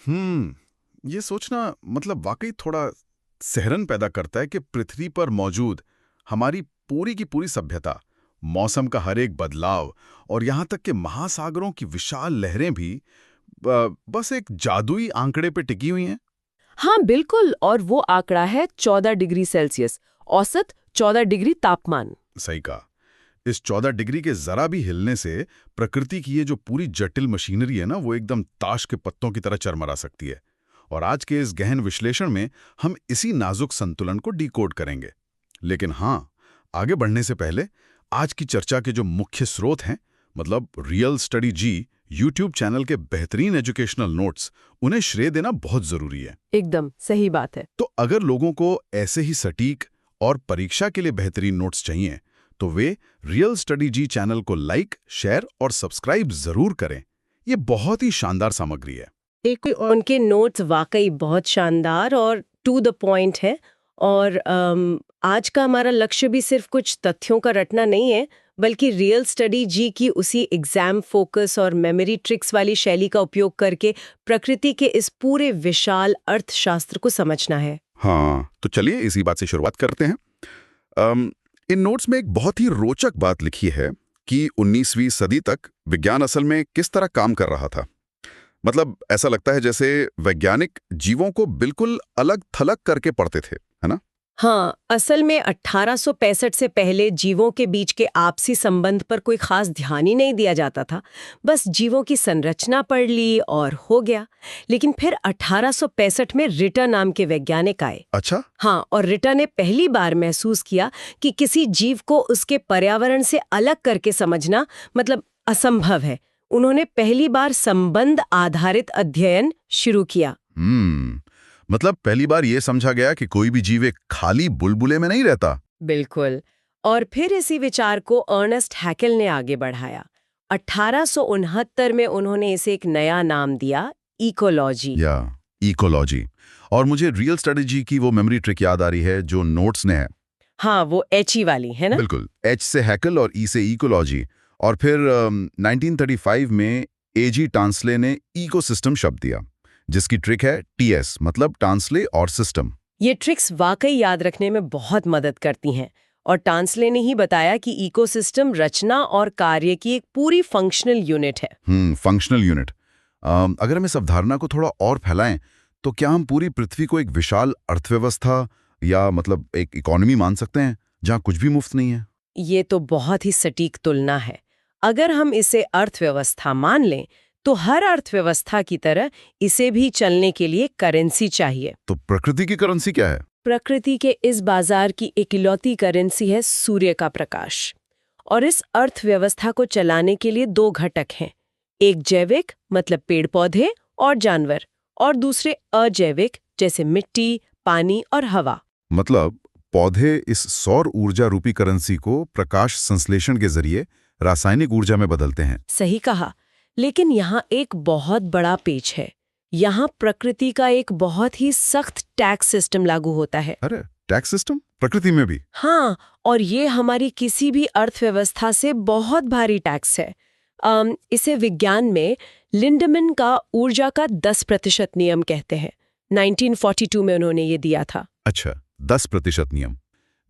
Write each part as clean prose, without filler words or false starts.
ये सोचना मतलब वाकई थोड़ा सिहरन पैदा करता है कि पृथ्वी पर मौजूद हमारी पूरी की पूरी सभ्यता, मौसम का हर एक बदलाव और यहाँ तक कि महासागरों की विशाल लहरें भी बस एक जादुई आंकड़े पे टिकी हुई हैं। हाँ बिल्कुल, और वो आंकड़ा है 14 डिग्री सेल्सियस, औसत 14 डिग्री तापमान। सही कहा। इस 14 डिग्री के जरा भी हिलने से प्रकृति की ये जो पूरी जटिल मशीनरी है ना, वो एकदम ताश के पत्तों की तरह चरमरा सकती है। और आज के इस गहन विश्लेषण में हम इसी नाजुक संतुलन को डिकोड करेंगे। लेकिन हाँ, आगे बढ़ने से पहले आज की चर्चा के जो मुख्य स्रोत हैं, मतलब रियल स्टडी जी यूट्यूब चैनल के बेहतरीन एजुकेशनल नोट्स, उन्हें श्रेय देना बहुत जरूरी है। एकदम सही बात है। तो अगर लोगों को ऐसे ही सटीक और परीक्षा के लिए बेहतरीन नोट्स चाहिए तो वे रियल स्टडी जी चैनल को लाइक, शेयर और सब्सक्राइब जरूर करें। ये बहुत ही शानदार सामग्री है। एक उनके नोट्स वाकई बहुत शानदार और टू द पॉइंट है। और आज का हमारा लक्ष्य भी सिर्फ कुछ तथ्यों का रटना नहीं है, बल्कि रियल स्टडी जी की उसी एग्जाम फोकस और मेमोरी ट्रिक्स वाली शैली का उपयोग करके प्रकृति के इस पूरे विशाल अर्थशास्त्र को समझना है। हाँ, तो चलिए इसी बात से शुरुआत करते हैं। इन नोट्स में एक बहुत ही रोचक बात लिखी है कि 19वीं सदी तक विज्ञान असल में किस तरह काम कर रहा था। मतलब ऐसा लगता है जैसे वैज्ञानिक जीवों को बिल्कुल अलग थलग करके पढ़ते थे, है ना? हाँ, असल में 1865 से पहले जीवों के बीच के आपसी संबंध पर कोई खास ध्यान ही नहीं दिया जाता था। बस जीवों की संरचना पढ़ ली और हो गया। लेकिन फिर 1865 में रिटर नाम के वैज्ञानिक आए। अच्छा। हाँ, और रिटर ने पहली बार महसूस किया कि किसी जीव को उसके पर्यावरण से अलग करके समझना मतलब असंभव है। उन्होंने पहली बार संबंध आधारित अध्ययन शुरू किया। मतलब पहली बार ये समझा गया कि कोई भी जीव एक खाली बुलबुले में नहीं रहता। बिल्कुल। और फिर इसी विचार को अर्नेस्ट हैकेल ने आगे बढ़ाया। 1869 में उन्होंने इसे एक नया नाम दिया, इकोलॉजी। या इकोलॉजी। और मुझे रियल स्ट्रेटेजी की वो मेमोरी ट्रिक याद आ रही है जो नोट्स ने है। हाँ, वो एच वाली है ना? बिल्कुल, एच से हैकेल और ई से इकोलॉजी। और फिर 1935 में एजी टांसले ने इकोसिस्टम शब्द दिया, जिसकी ट्रिक है टीएस, मतलब टांसले और सिस्टम। ये ट्रिक्स वाकई याद रखने में बहुत मदद करती हैं। और टांसले ने ही बताया कि इकोसिस्टम रचना और कार्य की एक पूरी फंक्शनल यूनिट है। Functional unit. अगर हम इस अवधारणा को थोड़ा और फैलाएं तो क्या हम पूरी पृथ्वी को एक विशाल अर्थव्यवस्था या मतलब एक इकोनॉमी मान सकते हैं जहां कुछ भी मुफ्त नहीं है? ये तो बहुत ही सटीक तुलना है। अगर हम इसे अर्थव्यवस्था मान लें तो हर अर्थव्यवस्था की तरह इसे भी चलने के लिए करेंसी चाहिए। तो प्रकृति की करेंसी क्या है? प्रकृति के इस बाजार की इकलौती करेंसी है सूर्य का प्रकाश। और इस अर्थव्यवस्था को चलाने के लिए दो घटक हैं, एक जैविक मतलब पेड़ पौधे और जानवर, और दूसरे अजैविक जैसे मिट्टी, पानी और हवा। मतलब पौधे इस सौर ऊर्जा रूपी करेंसी को प्रकाश संश्लेषण के जरिए रासायनिक ऊर्जा में बदलते हैं। सही कहा। लेकिन यहाँ एक बहुत बड़ा पेच है। यहाँ प्रकृति का एक बहुत ही सख्त टैक्स सिस्टम लागू होता है। अरे, टैक्स सिस्टम प्रकृति में भी? हाँ, और ये हमारी किसी भी अर्थव्यवस्था से बहुत भारी टैक्स है। इसे विज्ञान में लिंडमैन का ऊर्जा का 10% नियम कहते हैं। 1942 में उन्होंने ये दिया था। अच्छा, 10% नियम।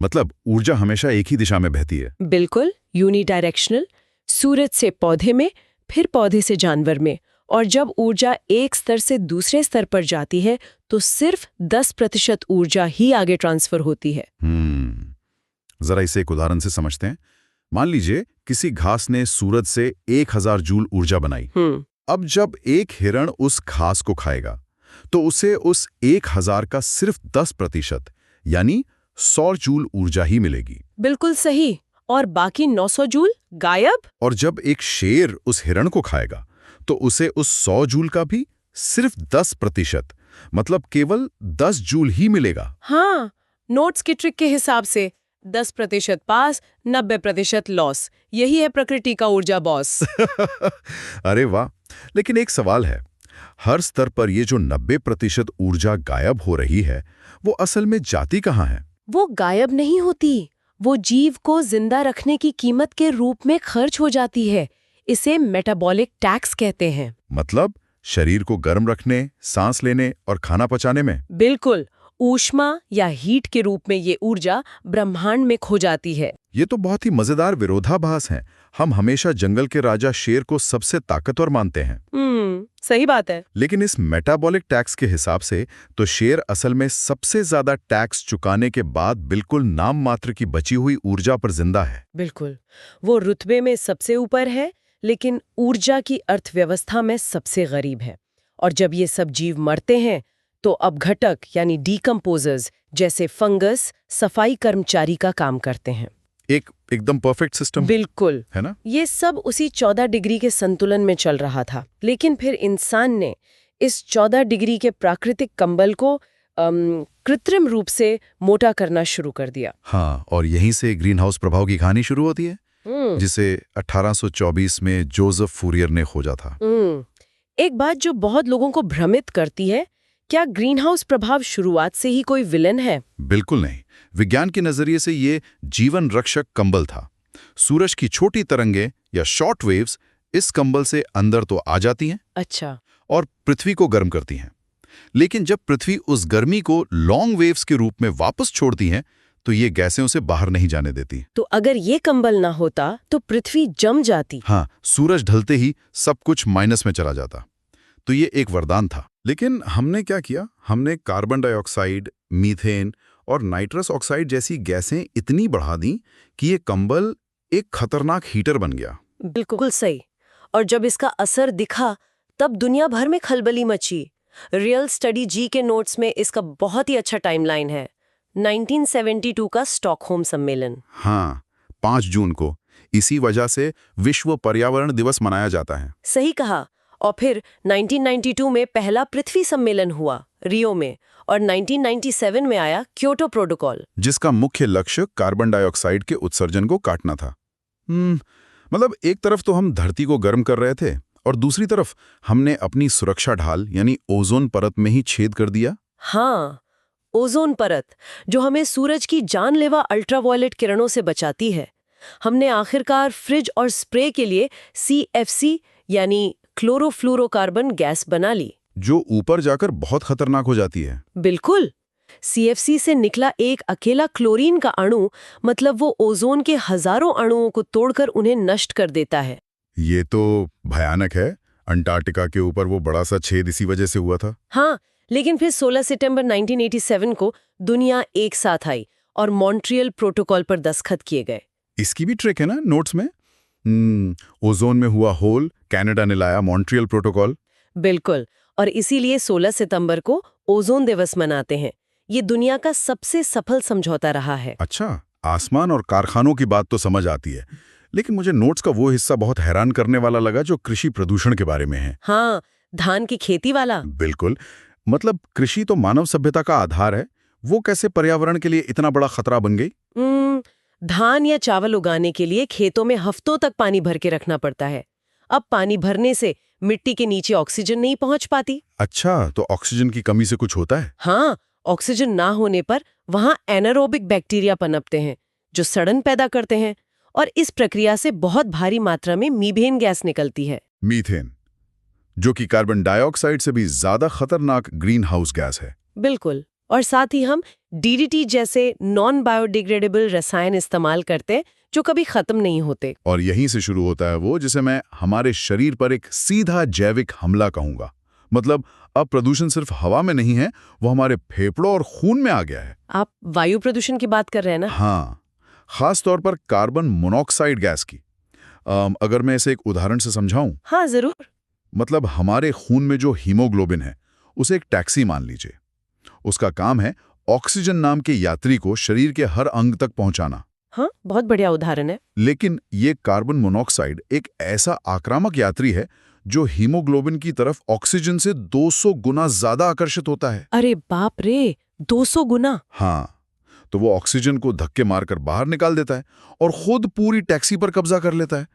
मतलब ऊर्जा हमेशा एक ही दिशा में बहती है। बिल्कुल, यूनिडायरेक्शनल। सूरज से पौधे में, फिर पौधे से जानवर में। और जब ऊर्जा एक स्तर से दूसरे स्तर पर जाती है तो सिर्फ 10% ऊर्जा ही आगे ट्रांसफर होती है। जरा इसे एक उदाहरण से समझते हैं। मान लीजिए किसी घास ने सूरज से 1000 जूल ऊर्जा बनाई। अब जब एक हिरण उस घास को खाएगा तो उसे उस 1000 का सिर्फ 10% यानी 100 जूल ऊर्जा ही मिलेगी। बिल्कुल सही। और बाकी 900 जूल गायब। और जब एक शेर उस हिरण को खाएगा तो उसे उस 100 जूल का भी सिर्फ 10% मतलब केवल 10 जूल ही मिलेगा। हाँ, नोट्स की ट्रिक के हिसाब से 10% पास, 90% लॉस। यही है प्रकृति का ऊर्जा बॉस। अरे वाह। लेकिन एक सवाल है, हर स्तर पर ये जो 90% ऊर्जा गायब हो रही है वो असल में जाती कहाँ है? वो गायब नहीं होती, वो जीव को जिंदा रखने की कीमत के रूप में खर्च हो जाती है। इसे मेटाबॉलिक टैक्स कहते हैं। मतलब शरीर को गर्म रखने, सांस लेने और खाना पचाने में। बिल्कुल, ऊष्मा या हीट के रूप में ये ऊर्जा ब्रह्मांड में खो जाती है। ये तो बहुत ही मजेदार विरोधाभास है। हम हमेशा जंगल के राजा शेर को सबसे ताकतवर मानते हैं। सही बात है। लेकिन इस मेटाबॉलिक टैक्स के हिसाब से तो शेर असल में सबसे ज्यादा टैक्स चुकाने के बाद बिल्कुल नाम मात्र की बची हुई ऊर्जा पर जिंदा है। बिल्कुल, वो रुतबे में सबसे ऊपर है, लेकिन ऊर्जा की अर्थव्यवस्था में सबसे गरीब है। और जब ये सब जीव मरते हैं तो अपघटक यानी डीकम्पोजर्स जैसे फंगस सफाई कर्मचारी का काम करते हैं। एकदम परफेक्ट सिस्टम, बिल्कुल, है ना? ये सब उसी 14 डिग्री के संतुलन में चल रहा था। लेकिन फिर इंसान ने इस 14 डिग्री के प्राकृतिक कंबल को कृत्रिम रूप से मोटा करना शुरू कर दिया। हाँ, और यहीं से ग्रीन हाउस प्रभाव की कहानी शुरू होती है, जिसे 1824 में जोसेफ फूरियर ने खोजा था। एक बात जो बहुत लोगों को भ्रमित करती है, क्या ग्रीन हाउस प्रभाव शुरुआत से ही कोई विलन है? बिल्कुल नहीं। विज्ञान के नजरिए से ये जीवन रक्षक कंबल था। सूरज की छोटी तरंगें या शॉर्ट वेव्स इस कंबल से अंदर तो आ जाती हैं, अच्छा, और पृथ्वी को गर्म करती हैं। लेकिन जब पृथ्वी उस गर्मी को लॉन्ग वेव्स के रूप में वापस छोड़ती हैं, तो ये गैसें उसे बाहर नहीं जाने देती। तो अगर ये कंबल ना होता तो पृथ्वी जम जाती। हाँ, सूरज ढलते ही सब कुछ माइनस में चला जाता। तो ये एक वरदान था। लेकिन हमने क्या किया? हमने कार्बन डाइऑक्साइड, मीथेन और नाइट्रस ऑक्साइड जैसी गैसें इतनी बढ़ा दी कि ये कंबल एक खतरनाक हीटर बन गया। बिल्कुल सही। और जब इसका असर दिखा तब दुनिया भर में खलबली मची। रियल स्टडी जी के नोट्स में इसका बहुत ही अच्छा टाइमलाइन है। 1972 का स्टॉकहोम सम्मेलन। हाँ, 5 जून को। इसी वजह से विश्व पर्यावरण दिवस मनाया जाता है। सही कहा। और फिर 1992 में पहला पृथ्वी सम्मेलन हुआ रियो में, और 1997 में आया क्योटो प्रोटोकॉल, जिसका मुख्य लक्ष्य कार्बन डाइऑक्साइड के उत्सर्जन को काटना था। मतलब एक तरफ तो हम धरती को गर्म कर रहे थे और दूसरी तरफ हमने अपनी सुरक्षा ढाल यानी ओजोन परत में ही छेद कर दिया। हाँ, ओजोन परत जो हमें सूरज की जानलेवा अल्ट्रावायलेट किरणों से बचाती है। हमने आखिरकार फ्रिज और स्प्रे के लिए CFC यानी क्लोरोफ्लोरोकार्बन गैस बना ली, जो ऊपर जाकर बहुत खतरनाक हो जाती है। बिल्कुल। CFC से निकला एक अकेला क्लोरीन का अणु, मतलब वो ओजोन के हजारों अणुओं को तोड़कर उन्हें नष्ट कर देता है। ये तो भयानक है। अंटार्कटिका के ऊपर वो बड़ा सा छेद इसी वजह से हुआ था। हाँ, लेकिन फिर 16 सितंबर 1987 को दुनिया एक साथ आई और मॉन्ट्रियल प्रोटोकॉल पर दस्तखत किए गए। इसकी भी ट्रिक है ना नोट्स में। ओजोन में हुआ होल, कनाडा ने लाया मॉन्ट्रियल प्रोटोकॉल। बिल्कुल, और इसीलिए 16 सितंबर को ओजोन दिवस मनाते हैं। ये दुनिया का सबसे सफल समझौता रहा है। अच्छा, आसमान और कारखानों की बात तो समझ आती है, लेकिन मुझे नोट्स का वो हिस्सा बहुत हैरान करने वाला लगा जो कृषि प्रदूषण के बारे में है। हाँ, धान की खेती वाला। बिल्कुल, मतलब कृषि तो मानव सभ्यता का आधार है, वो कैसे पर्यावरण के लिए इतना बड़ा खतरा बन गई? धान या चावल उगाने के लिए खेतों में हफ्तों तक पानी भर के रखना पड़ता है। अब पानी भरने से मिट्टी के नीचे ऑक्सीजन नहीं पहुंच पाती। अच्छा, तो ऑक्सीजन की कमी से कुछ होता है? हाँ, ऑक्सीजन ना होने पर वहां एनारोबिक बैक्टीरिया पनपते हैं जो सड़न पैदा करते हैं, और इस प्रक्रिया से बहुत भारी मात्रा में मीथेन गैस निकलती है। मीथेन, जो कि कार्बन डाइऑक्साइड से भी ज्यादा खतरनाक ग्रीन हाउस गैस है। बिल्कुल, और साथ ही हम DDT जैसे नॉन बायोडिग्रेडेबल रसायन इस्तेमाल करते हैं जो कभी खत्म नहीं होते। और यहीं से शुरू होता है वो जिसे मैं हमारे शरीर पर एक सीधा जैविक हमला कहूंगा। मतलब अब प्रदूषण सिर्फ हवा में नहीं है, वो हमारे फेफड़ों और खून में आ गया है। आप वायु प्रदूषण की बात कर रहे हैं ना? हाँ, खास तौर पर कार्बन मोनोऑक्साइड गैस की। अगर मैं इसे एक उदाहरण से समझाऊं। हाँ, जरूर। मतलब हमारे खून में जो हीमोग्लोबिन है, उसे एक टैक्सी मान लीजिए। उसका काम है ऑक्सीजन नाम के यात्री को शरीर के हर अंग तक पहुंचाना। हाँ, बहुत बढ़िया उदाहरण है। लेकिन ये कार्बन मोनोऑक्साइड एक ऐसा आक्रामक यात्री है जो हीमोग्लोबिन की तरफ ऑक्सीजन से 200 गुना ज्यादा आकर्षित होता है। अरे बाप रे, 200 गुना? हाँ, तो वो ऑक्सीजन को धक्के मारकर बाहर निकाल देता है और खुद पूरी टैक्सी पर कब्जा कर लेता है,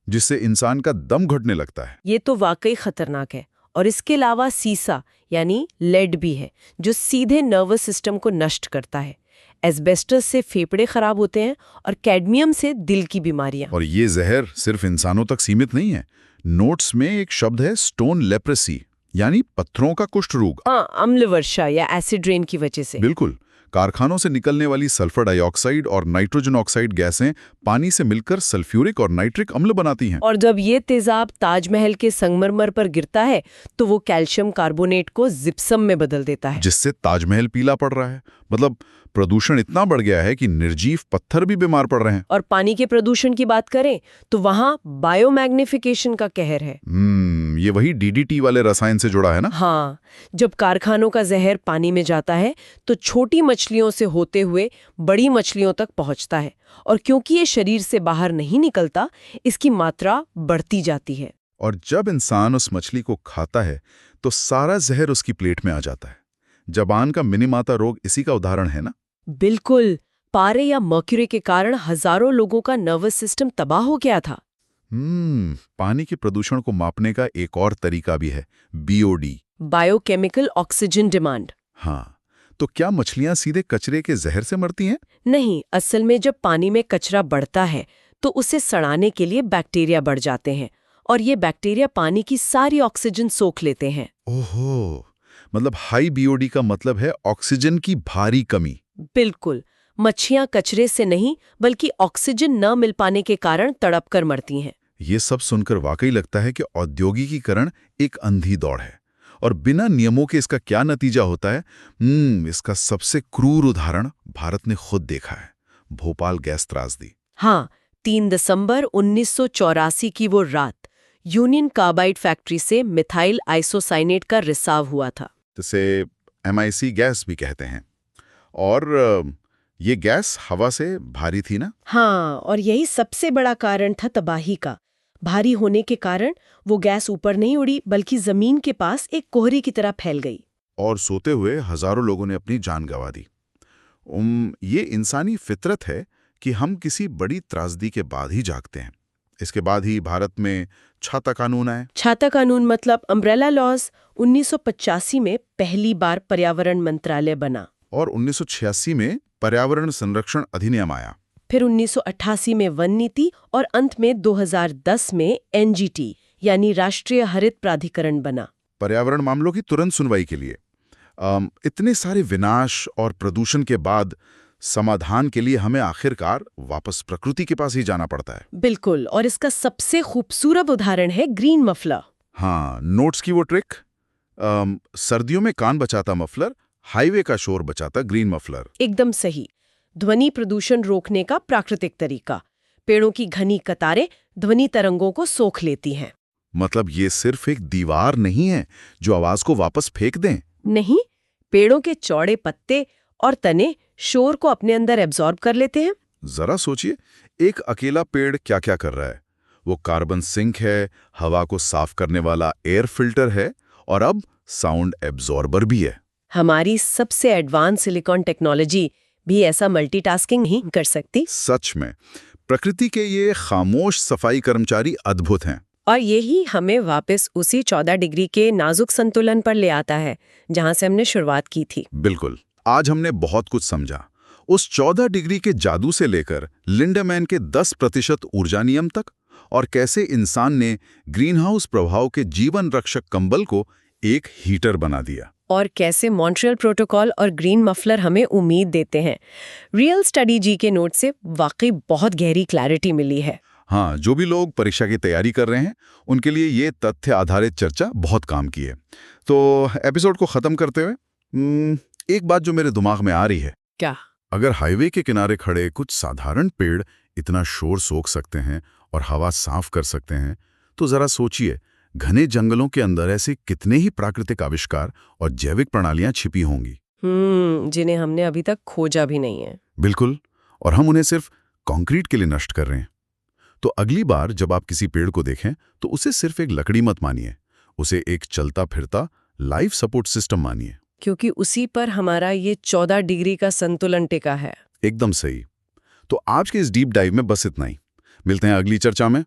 जिससे इंसान का दम घुटने लगता है। ये तो वाकई खतरनाक है। और इसके अलावा सीसा यानी लेड भी है जो सीधे नर्वस सिस्टम को नष्ट करता है। एस्बेस्टस से फेफड़े खराब होते हैं और कैडमियम से दिल की बीमारियां। और ये जहर सिर्फ इंसानों तक सीमित नहीं है। नोट्स में एक शब्द है स्टोन लेप्रेसी, यानी पत्थरों का कुष्ठ रोग। हाँ, अम्ल वर्षा या एसिड रेन की वजह से। बिल्कुल। कारखानों से निकलने वाली सल्फर डाइऑक्साइड और नाइट्रोजन ऑक्साइड गैसें पानी से मिलकर सल्फ्यूरिक और नाइट्रिक अम्ल बनाती हैं। और जब ये तेजाब ताजमहल के संगमरमर पर गिरता है तो वो कैल्शियम कार्बोनेट को जिप्सम में बदल देता है, जिससे ताजमहल पीला पड़ रहा है। मतलब प्रदूषण इतना बढ़ गया है कि निर्जीव पत्थर भी बीमार पड़ रहे हैं। और पानी के प्रदूषण की बात करें तो वहाँ बायोमैग्निफिकेशन का कहर है। ये वही डीडीटी वाले रसायन से जुड़ा है ना? हाँ, जब कारखानों का जहर पानी में जाता है तो छोटी मछलियों से होते हुए बड़ी मछलियों तक पहुंचता है, और क्योंकि ये शरीर से बाहर नहीं निकलता, इसकी मात्रा बढ़ती जाती है। और जब इंसान उस मछली को खाता है तो सारा जहर उसकी प्लेट में आ जाता है। जबान का मिनीमाता रोग इसी का उदाहरण है ना? बिल्कुल। पारे या मर्क्यूरी के कारण हजारों लोगों का नर्वस सिस्टम तबाह हो गया था। पानी के प्रदूषण को मापने का एक और तरीका भी है, बीओडी, बायोकेमिकल ऑक्सीजन डिमांड। हाँ, तो क्या मछलियां सीधे कचरे के जहर से मरती हैं? नहीं, असल में जब पानी में कचरा बढ़ता है तो उसे सड़ाने के लिए बैक्टीरिया बढ़ जाते हैं, और ये बैक्टीरिया पानी की सारी ऑक्सीजन सोख लेते हैं। ओहो, मतलब हाई बीओडी का मतलब है ऑक्सीजन की भारी कमी। बिल्कुल। मच्छियां कचरे से नहीं बल्कि ऑक्सीजन न मिल पाने के कारण तड़प कर मरती हैं। ये सब सुनकर वाकई लगता है कि औद्योगिकीकरण एक अंधी दौड़ है। और बिना नियमों के इसका क्या नतीजा होता है? इसका सबसे क्रूर उदाहरण भारत ने खुद देखा है, भोपाल गैस त्रासदी। हाँ, 3 दिसंबर 1984 की वो रात यूनियन कार्बाइड फैक्ट्री से मिथाइल आइसोसाइनेट का रिसाव हुआ था, जिसे MIC गैस भी कहते हैं। और ये गैस हवा से भारी थी ना? हाँ, और यही सबसे बड़ा कारण था तबाही का। भारी होने के कारण वो गैस ऊपर नहीं उड़ी बल्कि जमीन के पास एक कोहरे की तरह फैल गई। और सोते हुए हजारों लोगों ने अपनी जान गंवा दी। ये इंसानी फितरत है कि हम किसी बड़ी त्रासदी के बाद ही जागते हैं। इसके बाद ही भारत में छाता कानून आए। छाता कानून मतलब अम्ब्रेला लॉज। 1985 में पहली बार पर्यावरण मंत्रालय बना, और 1986 में पर्यावरण संरक्षण अधिनियम आया। फिर 1988 में वन नीति, और अंत में 2010 में NGT यानी राष्ट्रीय हरित प्राधिकरण बना, पर्यावरण मामलों की तुरंत सुनवाई के लिए। इतने सारे विनाश और प्रदूषण के बाद समाधान के लिए हमें आखिरकार वापस प्रकृति के पास ही जाना पड़ता है। बिल्कुल। और इसका सबसे खूबसूरत उदाहरण है ग्रीन मफलर। हाँ, नोट्स की वो ट्रिक। सर्दियों में कान बचाता मफलर, हाईवे का शोर बचाता ग्रीन मफलर। एकदम सही। ध्वनि प्रदूषण रोकने का प्राकृतिक तरीका। पेड़ों की घनी कतारें ध्वनि तरंगों को सोख लेती हैं। मतलब ये सिर्फ एक दीवार नहीं है जो आवाज को वापस फेंक दें। नहीं, पेड़ों के चौड़े पत्ते और तने शोर को अपने अंदर एब्जॉर्ब कर लेते हैं। जरा सोचिए, एक अकेला पेड़ क्या क्या कर रहा है। वो कार्बन सिंक है, हवा को साफ करने वाला एयर फिल्टर है, और अब साउंड एब्जॉर्बर भी है। हमारी सबसे एडवांस सिलिकॉन टेक्नोलॉजी भी ऐसा मल्टीटास्किंग नहीं कर सकती। सच में प्रकृति के ये खामोश सफाई कर्मचारी अद्भुत हैं। और यही हमें वापस उसी 14 डिग्री के नाजुक संतुलन पर ले आता है जहां से हमने शुरुआत की थी। बिल्कुल। आज हमने बहुत कुछ समझा, उस 14 डिग्री के जादू से लेकर लिंडेमैन के 10% ऊर्जा नियम तक, और कैसे इंसान ने ग्रीनहाउस प्रभाव के जीवन रक्षक कंबल को एक हीटर बना दिया, और कैसे मॉन्ट्रियल प्रोटोकॉल और ग्रीन मफलर हमें उम्मीद देते हैं। रियल स्टडी जी के नोट से वाकई बहुत गहरी क्लैरिटी मिली है। हाँ, जो भी लोग परीक्षा की तैयारी कर रहे हैं उनके लिए ये तथ्य आधारित चर्चा बहुत काम की है। तो एपिसोड को खत्म करते हुए एक बात जो मेरे दिमाग में आ रही है। क्या? अगर हाईवे के किनारे खड़े कुछ साधारण पेड़ इतना शोर सोख सकते हैं और हवा साफ कर सकते हैं, तो जरा सोचिए घने जंगलों के अंदर ऐसे कितने ही प्राकृतिक आविष्कार और जैविक प्रणालियां छिपी होंगी, जिन्हें हमने अभी तक खोजा भी नहीं है। बिल्कुल। और हम उन्हें सिर्फ कंक्रीट के लिए नष्ट कर रहे हैं। तो अगली बार जब आप किसी पेड़ को देखें तो उसे सिर्फ एक लकड़ी मत मानिए, उसे एक चलता फिरता लाइफ सपोर्ट सिस्टम मानिए, क्योंकि उसी पर हमारा ये 14 डिग्री का संतुलन टिका है। एकदम सही। तो आज के इस डीप डाइव में बस इतना ही। मिलते हैं अगली चर्चा में।